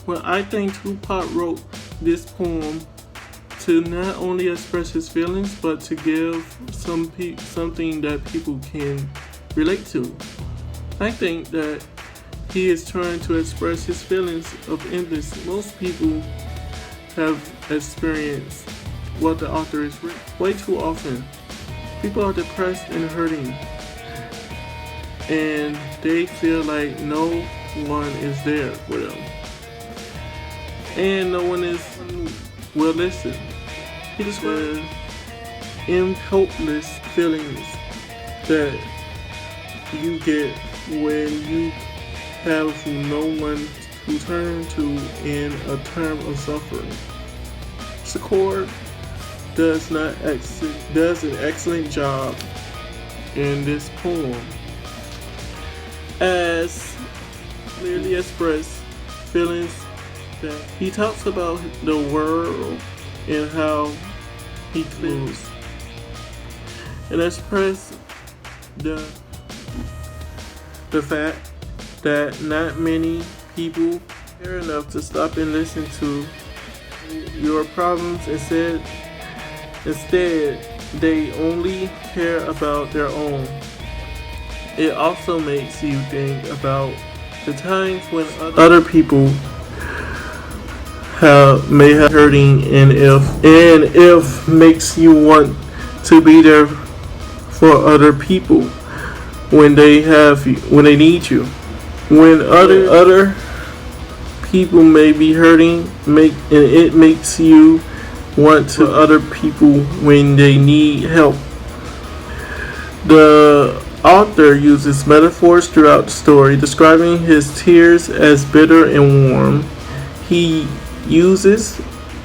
Well, I think Tupac wrote this poem to not only express his feelings, but to give something that people can relate to. I think that he is trying to express his feelings of empathy. Most people have experienced what the author is written. Way too often, people are depressed and hurting, and they feel like no one is there for them, and no one will listen. He describes helpless feelings that you get when you have no one to turn to in a time of suffering. Shakur does an excellent job in this poem as clearly expressed feelings that he talks about the world and how he feels, and express the fact that not many people care enough to stop and listen to your problems. Instead they only care about their own. It also makes you think about the times when other people may have hurting, and if makes you want to be there for other people when they need you. When other people may be hurting, it makes you want to other people when they need help. The author uses metaphors throughout the story, describing his tears as bitter and warm. He uses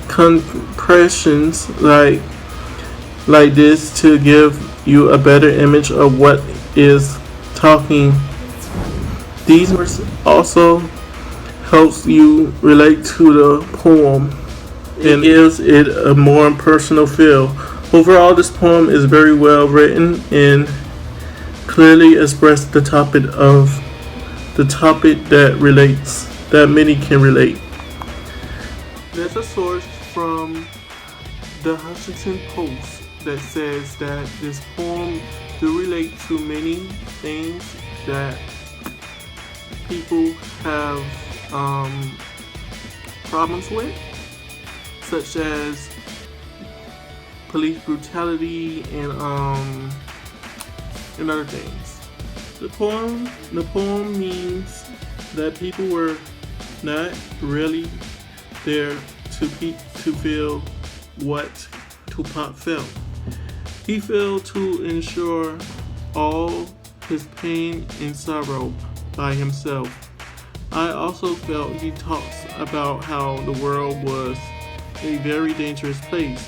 compressions like this to give you a better image of what is talking. These words also helps you relate to the poem and gives it a more personal feel. Overall, this poem is very well written and clearly expresses the topic that many can relate. There's a source from the Huffington Post that says that this poem do relate to many things that people have problems with, such as police brutality and other things. The poem means that people were not really there to feel what Tupac felt. He failed to ensure all his pain and sorrow by himself. I also felt he talks about how the world was a very dangerous place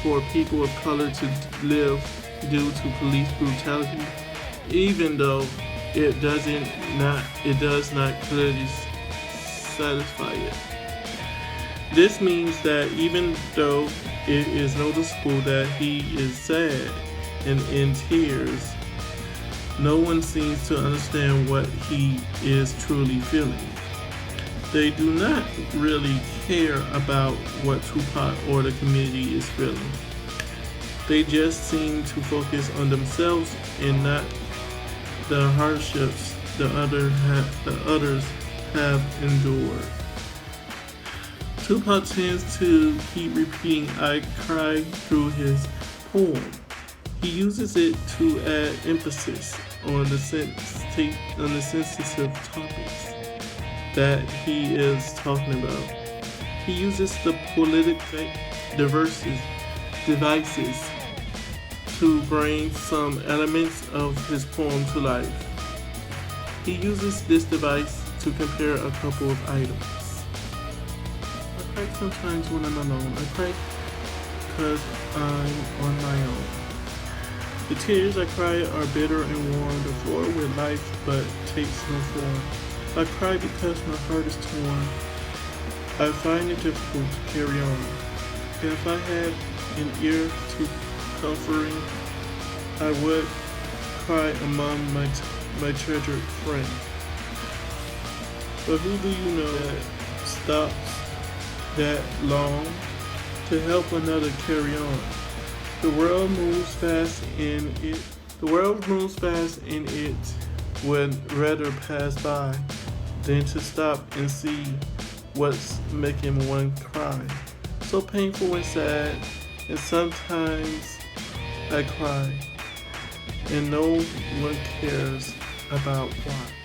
for people of color to live due to police brutality, even though it does not clearly satisfy it. This means that even though it is noticeable that he is sad and in tears, no one seems to understand what he is truly feeling. They do not really care about what Tupac or the community is feeling. They just seem to focus on themselves and not the hardships the others have endured. Tupac tends to keep repeating "I cry" through his poem. He uses it to add emphasis on the sensitive topics that he is talking about. He uses the political devices to bring some elements of his poem to life. He uses this device to compare a couple of items. I cry sometimes when I'm alone. I cry because I'm on my own. The tears I cry are bitter and warm, the floor with life but takes no form. I cry because my heart is torn. I find it difficult to carry on. If I had an ear to comforting, I would cry among my treasured friends. But who do you know that stops that long to help another carry on. The world moves fast and it would rather pass by than to stop and see what's making one cry. So painful and sad, and sometimes I cry, and no one cares about why.